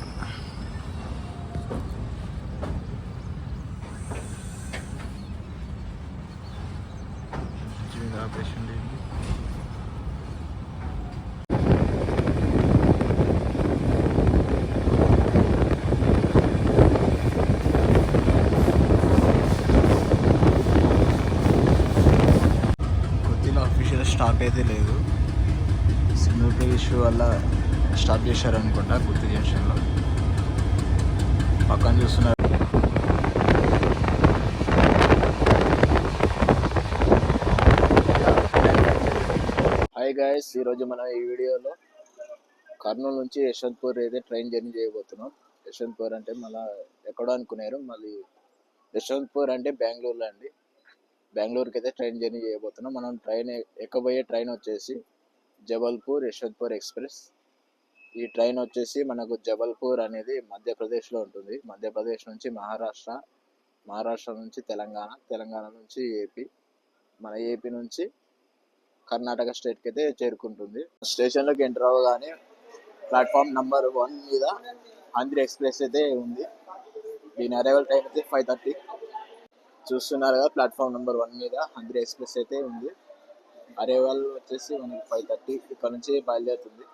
Number. Operation కొద్దిలో official stop అయితే లేదు. Signal play issue వల్ల స్టాప్ చేశారనుకుంటా గుత్తి జంక్షన్లో. పక్కన చూస్తున్నారు. హాయ్ గాయస్, ఈరోజు మనం ఈ వీడియోలో కర్నూలు నుంచి యశ్వంత్పూర్ అయితే ట్రైన్ జర్నీ చేయబోతున్నాం. యశ్వంత్పూర్ అంటే మళ్ళీ ఎక్కడో అనుకున్నారు, మళ్ళీ యశ్వంత్పూర్ అంటే బెంగళూరులో అండి. బెంగళూరుకి అయితే ట్రైన్ జర్నీ చేయబోతున్నాం. మనం ట్రైన్ ఎక్కబోయే ట్రైన్ వచ్చేసి జబల్పూర్ యశ్వంత్పూర్ ఎక్స్ప్రెస్. ఈ ట్రైన్ వచ్చేసి మనకు జబల్పూర్ అనేది మధ్యప్రదేశ్లో ఉంటుంది. మధ్యప్రదేశ్ నుంచి మహారాష్ట్ర, మహారాష్ట్ర నుంచి తెలంగాణ, తెలంగాణ నుంచి ఏపీ, మన ఏపీ నుంచి కర్ణాటక స్టేట్కి అయితే చేరుకుంటుంది. స్టేషన్లోకి ఎంటర్ అవ్వగానే ప్లాట్ఫామ్ నెంబర్ 1 మీద ఆంధ్ర ఎక్స్ప్రెస్ అయితే ఉంది. దీని అరైవల్ టైం అయితే 5:30. చూస్తున్నారు కదా, ప్లాట్ఫామ్ నెంబర్ 1 మీద ఆంధ్ర ఎక్స్ప్రెస్ అయితే ఉంది. అరైవల్ వచ్చేసి మనకి 5:30 ఇక్కడ నుంచి బయలుదేరుతుంది.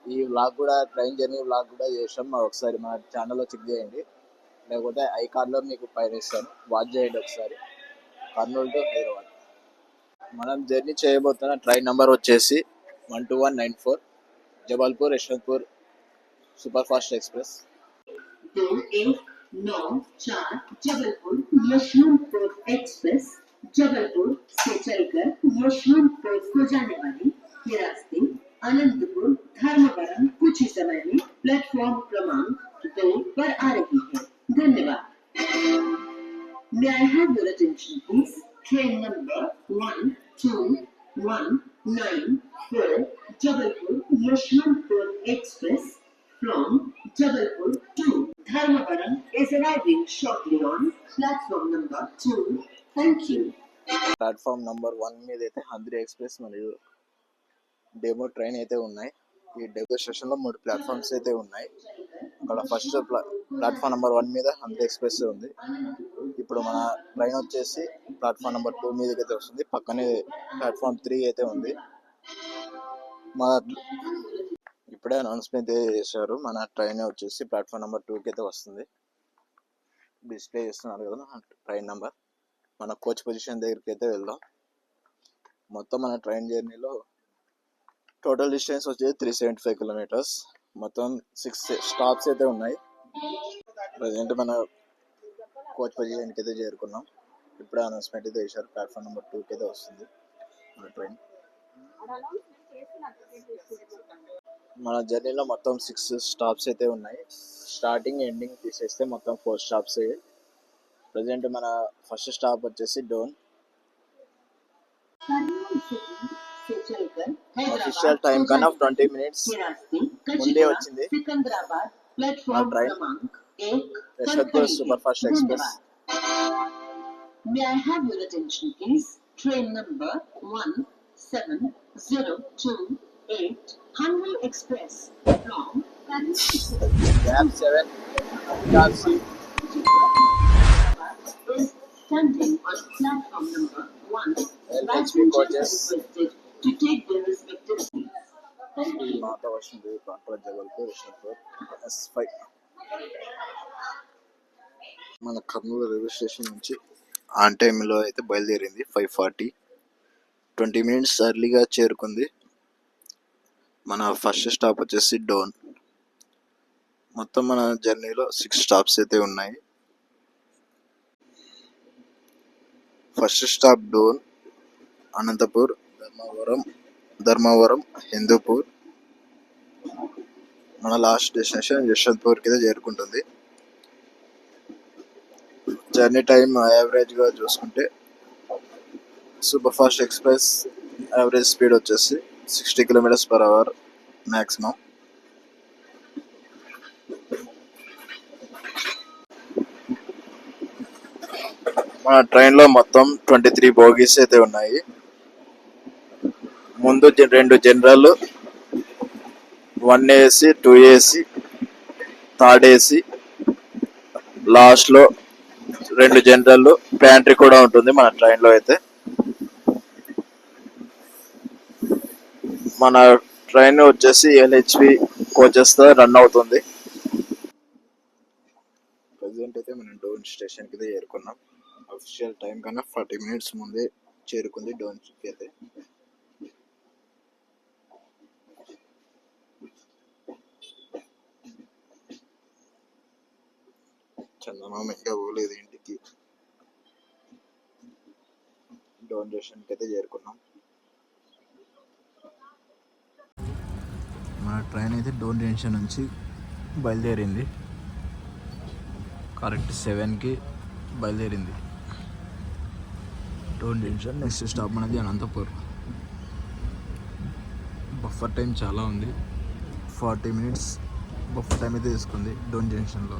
ఈ వ్లాగ్ కూడా ట్రైన్ జర్నీ వ్లాగ్ కూడా చేసాం, ఒకసారి మన ఛానల్లో చెక్ చేయండి, లేకపోతే ఐకార్డ్లో మీకు పైన ఇస్తాను, వాచ్ చేయండి ఒకసారి. కర్నూలు టు హైదరాబాద్ మనం జర్నీ చేయబోతున్న ట్రైన్ నెంబర్ వచ్చేసి 12194 Jabalpur Yeshwantpur super fast express. 2194 Jabalpur Yeshwantpur express Jabalpur से चलकर यशवंतपुर को जाने वाली ये रास्ते अनंतपुर धर्मवरम कुछ ही समय में प्लेटफॉर्म क्रमांक 2 पर आ रही है. धन्यवाद. May I have your attention please? Train number 12194 Jabalpur Yashwantpur Express from Jabalpur to Dharmavaram is arriving shortly on platform number 2. Thank you. Platform number 1 మీద అయితే ఆంధ్ర ఎక్స్ప్రెస్ మరియు డెమో ట్రైన్ అయితే ఉన్నాయి. ఈ డెమో స్టేషన్లో 3 ప్లాట్ఫామ్స్ అయితే ఉన్నాయి. అక్కడ ఫస్ట్ ప్లాట్ఫామ్ నెంబర్ 1 మీద ఆంధ్ర ఎక్స్ప్రెస్ ఉంది. ఇప్పుడు మన ట్రైన్ వచ్చేసి ప్లాట్ఫామ్ నెంబర్ 2 మీదకి అయితే వస్తుంది. పక్కనే ప్లాట్ఫామ్ 3 అయితే ఉంది. మన ఇప్పుడే అనౌన్స్మెంట్ అయితే చేశారు, మన ట్రైన్ వచ్చేసి ప్లాట్ఫామ్ నెంబర్ 2కి అయితే వస్తుంది. డిస్ప్లే చేస్తున్నారు కదా మన ట్రైన్ నెంబర్. మన కోచ్ పొజిషన్ దగ్గరికి అయితే వెళ్దాం. మొత్తం మన ట్రైన్ జర్నీలో టోటల్ డిస్టెన్స్ వచ్చేసి 375 కిలోమీటర్స్. మొత్తం 6 స్టాప్స్ అయితే ఉన్నాయి. ప్రజెంట్ మన కోచ్ పొజిషన్కి అయితే చేరుకున్నాం. ఇప్పుడే అనౌన్స్మెంట్ అయితే చేశారు, ప్లాట్ఫామ్ నెంబర్ 2కి అయితే వస్తుంది మన ట్రైన్. మన జర్నీలో మొత్తం 6 స్టాప్స్ అయితే ఉన్నాయి. స్టార్టింగ్ ఎండింగ్ తీసేస్తే మొత్తం 4 స్టాప్స్. ప్రజెంట్ మన ఫస్ట్ స్టాప్ వచ్చేసి డోన్. అఫీషియల్ టైం కన్నా 20 మినిట్స్ ముందే వచ్చింది మన train Yeshwantpur super fast express. May I have your attention please? Train number 17028 Hanwal Express from Gap 7 Car seat is standing on platform number 1. LHP coaches To take their respective seats. Thank you. మాతా వస్తుంది Contra Jabalpur Yesvantpur S5. మన Kurnool railway station నుంచి on టైంలో అయితే బయలుదేరింది. 5:40 20 minutes ఎర్లీగా చేరుకుంది. మన first stop వచ్చేసి డోన్. మొత్తం మన జర్నీలో 6 స్టాప్స్ అయితే ఉన్నాయి. First stop Dhone, Anantapur, Dharmavaram, Hindupur. మన లాస్ట్ డెస్టినేషన్ యశ్వంత్పూర్కి అయితే చేరుకుంటుంది. జర్నీ టైం యావరేజ్గా చూసుకుంటే super fast express average speed వచ్చేసి 60 km/h మ్యాక్సిమం. మన ట్రైన్లో మొత్తం 23 బోగీస్ అయితే ఉన్నాయి. ముందు 2 general, 1 AC 2 AC third AC, లాస్ట్లో 2 జనరల్, ప్యాంట్రీ కూడా ఉంటుంది మన ట్రైన్లో అయితే. మన ట్రైన్ వచ్చేసి ఎల్హెచ్బి కోచెస్తో రన్ అవుతుంది. ప్రజెంట్ అయితే మనం డోన్ స్టేషన్కి అయితే చేరుకున్నాం. అఫీషియల్ టైం కన్నా 40 minutes ముందే చేరుకుంది డోన్కి అయితే. చందమామ ఇంకా పోలేదు ఇంటికి. డోన్ స్టేషన్కి అయితే చేరుకున్నాం. మన ట్రైన్ అయితే డోన్ జంక్షన్ నుంచి బయలుదేరింది. కరెక్ట్ 7కి బయలుదేరింది డోన్ జంక్షన్. నెక్స్ట్ స్టాప్ మనది అనంతపూర్. బఫర్ టైం చాలా ఉంది, 40 minutes బఫర్ టైం అయితే తీసుకుంది డోన్ జంక్షన్లో.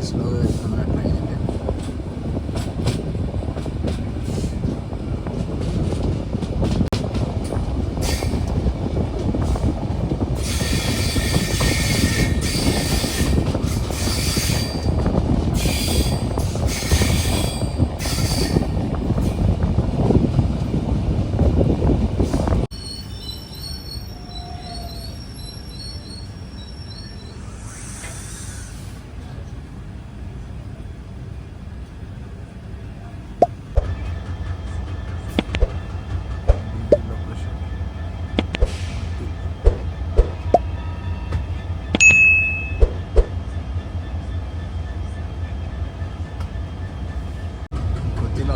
స్లోగా వెళ్తున్న ట్రైన్ అయితే.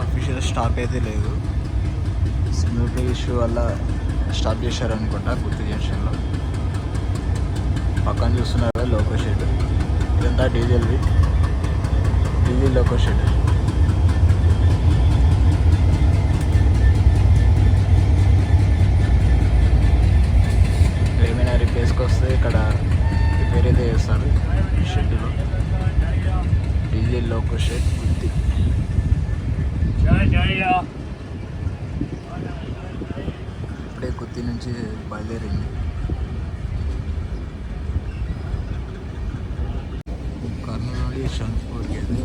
అఫీషియల్ స్టాప్ అయితే లేదు, సిగ్నల్ ఇష్యూ వల్ల స్టాప్ చేశారు అనుకుంటా గుర్తు జంక్షన్లో. పక్కన చూస్తున్నారు లోకో షెడ్, ఇదంతా డీజిల్ లోకో షెడ్. ఏమైనా రిపేర్స్కి వస్తే ఇక్కడ రిపేర్ అయితే చేస్తారు షెడ్లో. డీజిల్ లోకో షెడ్ గుర్తి. ఇప్పుడే గుత్తి నుంచి బయలుదేరింది. కర్నూలు నుండి యశ్వంతపూర్కి అయితే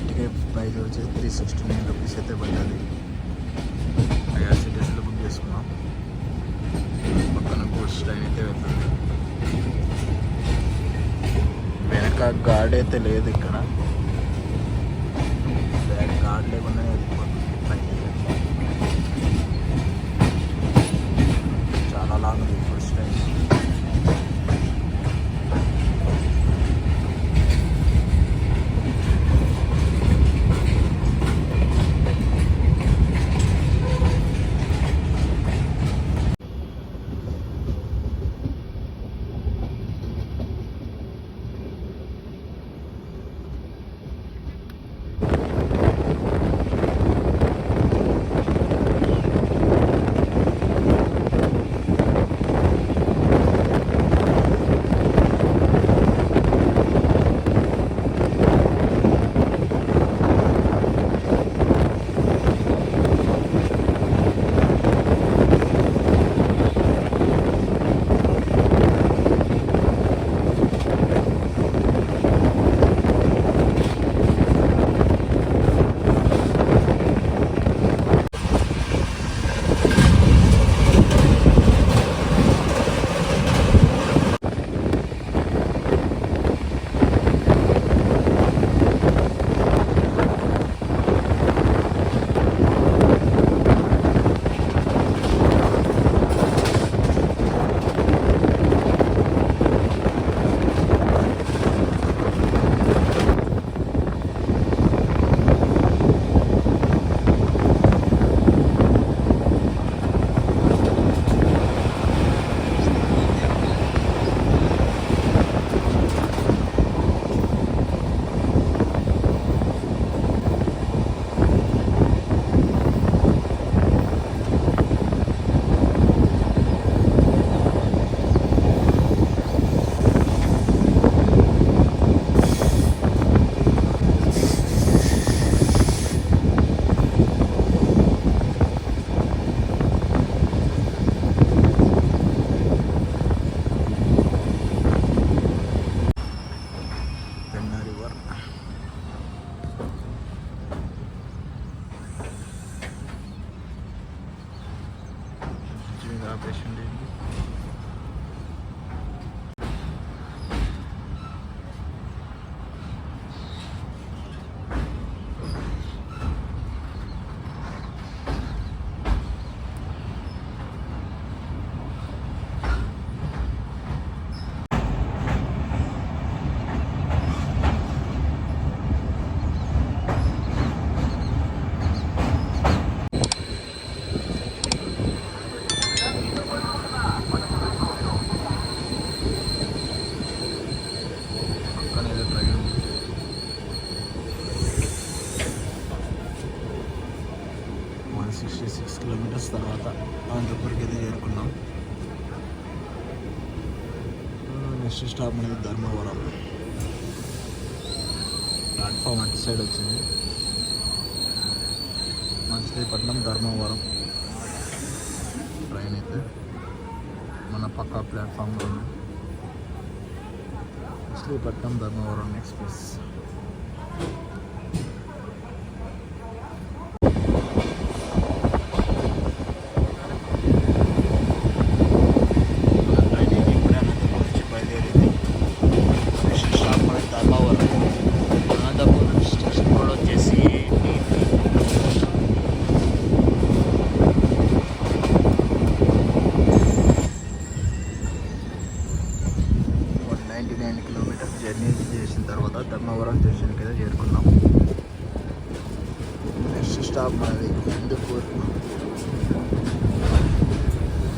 టికెట్ ప్రైస్ వచ్చి 369 rupees అయితే పడ్డది. ఐఆర్సిటీసీలో బుక్ చేసుకున్నాం. పక్కన గూడ్స్ ట్రైన్ అయితే వెళ్తుంది. వెనక గార్డ్ అయితే లేదు ఇక్కడ, గార్డ్ లేకుండా వెళ్ళిపోతుంది ట్రైన్ అయితే. చాలా లాంగ్ ఉంది ఫస్ట్ ట్రైన్. 66 కిలోమీటర్స్ తర్వాత అనంతపూర్కి అయితే చేరుకున్నాం. నెక్స్ట్ స్టాప్ అనేది ధర్మవరం. ప్లాట్ఫామ్ అటు సైడ్ వచ్చింది. మచిలీపట్నం ధర్మవరం ట్రైన్ అయితే మన పక్క ప్లాట్ఫామ్లో ఉంది. మచిలీపట్నం ధర్మవరం ఎక్స్ప్రెస్. జర్నీ చేసిన తర్వాత ధర్మవరం స్టేషన్కి అయితే చేరుకున్నాం. నెక్స్ట్ స్టాప్ మనది హిందూపూర్.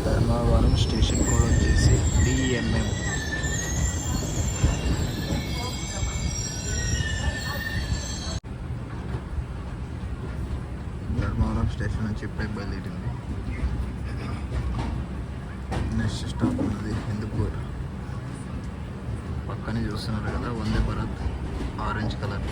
ధర్మవరం స్టేషన్ కోడ్ వచ్చేసి DMM. ధర్మవరం స్టేషన్ నుంచి ఇప్పుడే బయలుదేరింది. నెక్స్ట్ స్టాప్ ఉన్నది హిందూపూర్. పక్కనే చూస్తున్నారు కదా వందే భారత్ ఆరెంజ్ కలర్.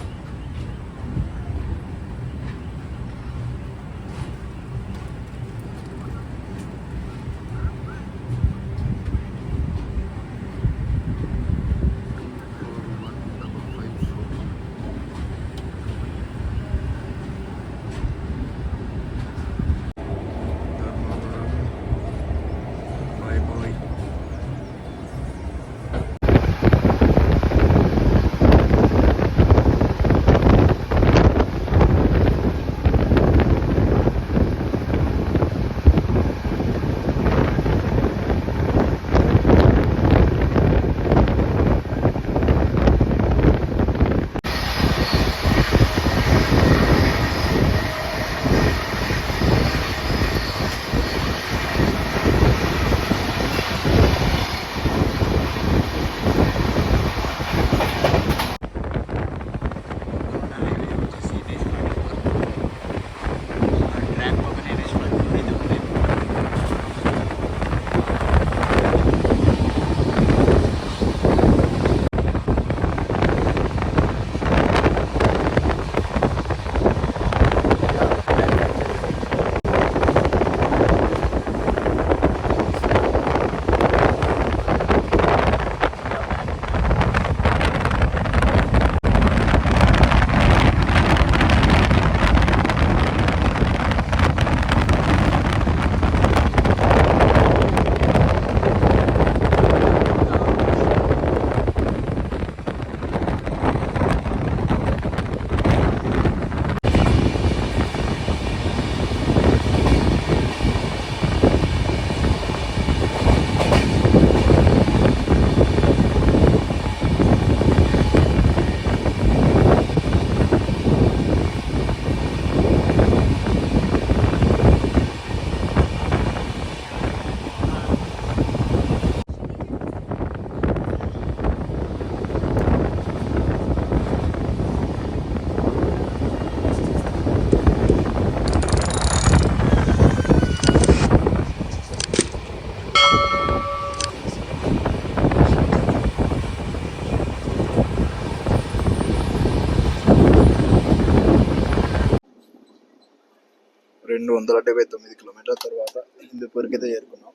రెండు 279 కిలోమీటర్ల తర్వాత హిందూపూర్కి అయితే చేరుకున్నాం.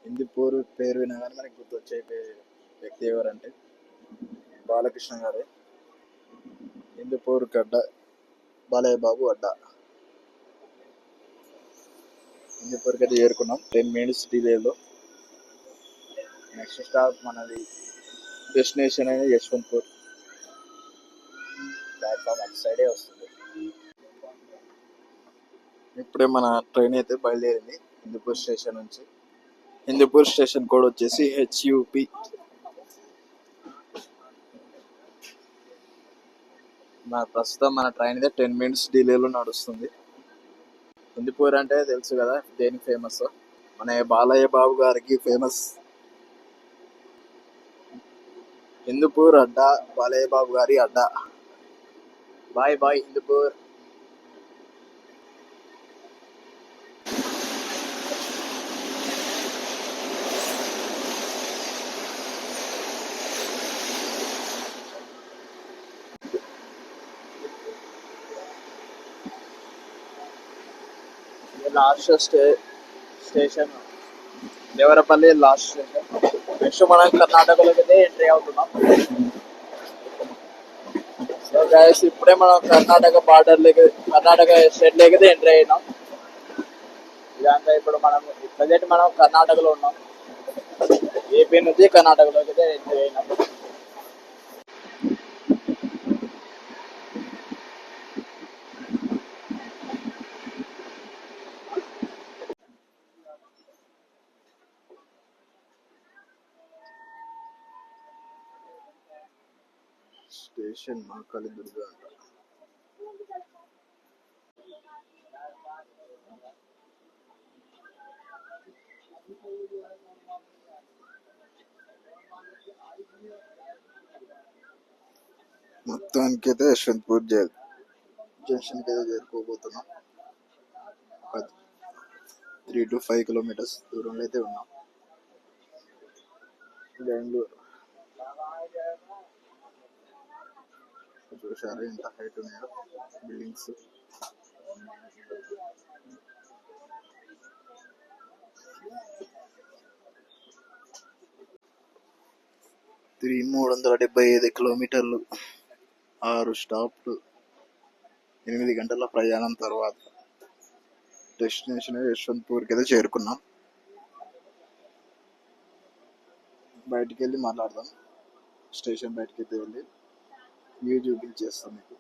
హిందూపూర్ పేరు వినగానే మనకి గుర్తొచ్చే వ్యక్తి ఎవరంటే బాలకృష్ణ గారే. హిందూపూర్ గడ్డ బాలయ్య బాబు అడ్డా. హిందూపూర్కి అయితే చేరుకున్నాం 10 minutes డిలేలో. నెక్స్ట్ స్టాప్ మనది డెస్టినేషన్ అయిన యశ్వంత్పూర్. ప్లాట్ఫామ్ అటు సైడే వస్తుంది. ఇప్పుడే మన ట్రైన్ అయితే బయలుదేరింది హిందూపూర్ స్టేషన్ నుంచి. హిందూపూర్ స్టేషన్ కోడ్ వచ్చేసి HUP. ప్రస్తుతం మన ట్రైన్ అయితే 10 minutes డిలేలో నడుస్తుంది. హిందూపూర్ అంటే తెలుసు కదా దేనికి ఫేమస్. మన బాలయ్య బాబు గారికి ఫేమస్. హిందూపూర్ అడ్డా బాలయ్య బాబు గారి అడ్డా. Bye bye Hindupur. Last station Devarapalli last station. Next మనం కర్ణాటకలోకి అయితే ఎంట్రీ అవుతున్నాం. సో గైస్ ఇప్పుడే మనం కర్ణాటక స్టేట్ లోకి అయితే ఎంట్రీ అయినాం. ఇదంతా ఇప్పుడు ప్రజెంట్ మనం కర్ణాటకలో ఉన్నాం. ఏపీ నుంచి కర్ణాటకలోకి అయితే ఎంట్రీ అయినాం. స్టేషన్ మహాకాళి దుర్గ అంట. మొత్తానికి అయితే యశ్వంత్పూర్ జంక్షన్ కి అయితే చేరుకోబోతున్నాం. 3 to 5 కిలోమీటర్స్ దూరంలో అయితే ఉన్నాం. బెంగళూరు చూసారు ఎంత హైట్ ఉన్నాయో బిల్డింగ్స్. త్రీ 375 కిలోమీటర్లు, 6 స్టాప్లు, 8 గంటల ప్రయాణం తర్వాత డెస్టినేషన్ యశ్వంత్పూర్కి అయితే చేరుకున్నాం. బయటికి వెళ్ళి మాట్లాడదాం. స్టేషన్ బయటికి అయితే వెళ్ళి వ్యూ చూపించేస్తాం మీకు.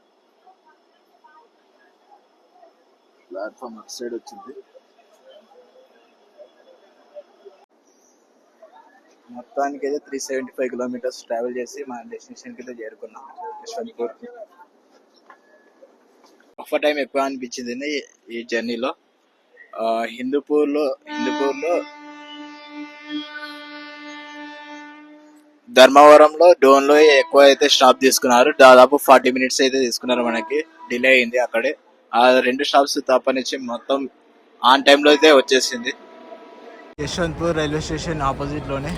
ప్లాట్ఫామ్ అటు సైడ్ వచ్చింది. మొత్తానికి అయితే 375 కిలోమీటర్స్ ట్రావెల్ చేసి మన డెస్టినేషన్కి అయితే చేరుకున్నాం యశ్వంత్పూర్కి. బఫర్ టైం ఎక్కువ అనిపించింది ఈ జర్నీలో. హిందూపూర్లో ధర్మవరంలో డోన్లో ఎక్కువ అయితే స్టాప్ తీసుకున్నారు. దాదాపు 40 మినిట్స్ అయితే తీసుకున్నారు. మనకి డిలే అయింది అక్కడే. ఆ 2 స్టాప్స్ తప్పనిచ్చి మొత్తం ఆన్ టైంలో అయితే వచ్చేసింది. యశ్వంత్పూర్ రైల్వే స్టేషన్ ఆపోజిట్లోనే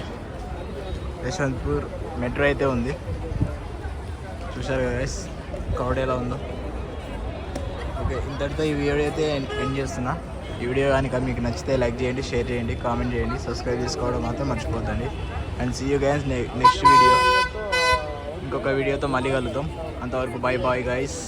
యశ్వంత్పూర్ మెట్రో అయితే ఉంది. చూసారు కదా గైస్ క్రౌడ్ ఎలా ఉందో. ఓకే, ఇంతటితో ఈ వీడియో అయితే ఎండ్ చేస్తున్నా. ఈ వీడియో కనుక మీకు నచ్చితే లైక్ చేయండి, షేర్ చేయండి, కామెంట్ చేయండి, సబ్స్క్రైబ్ చేసుకోవడం మాత్రం మర్చిపోద్దండి. And see you guys next video. ఇంకొక వీడియోతో మళ్ళీ కలుద్దాం. అంతవరకు బై బాయ్ గైస్.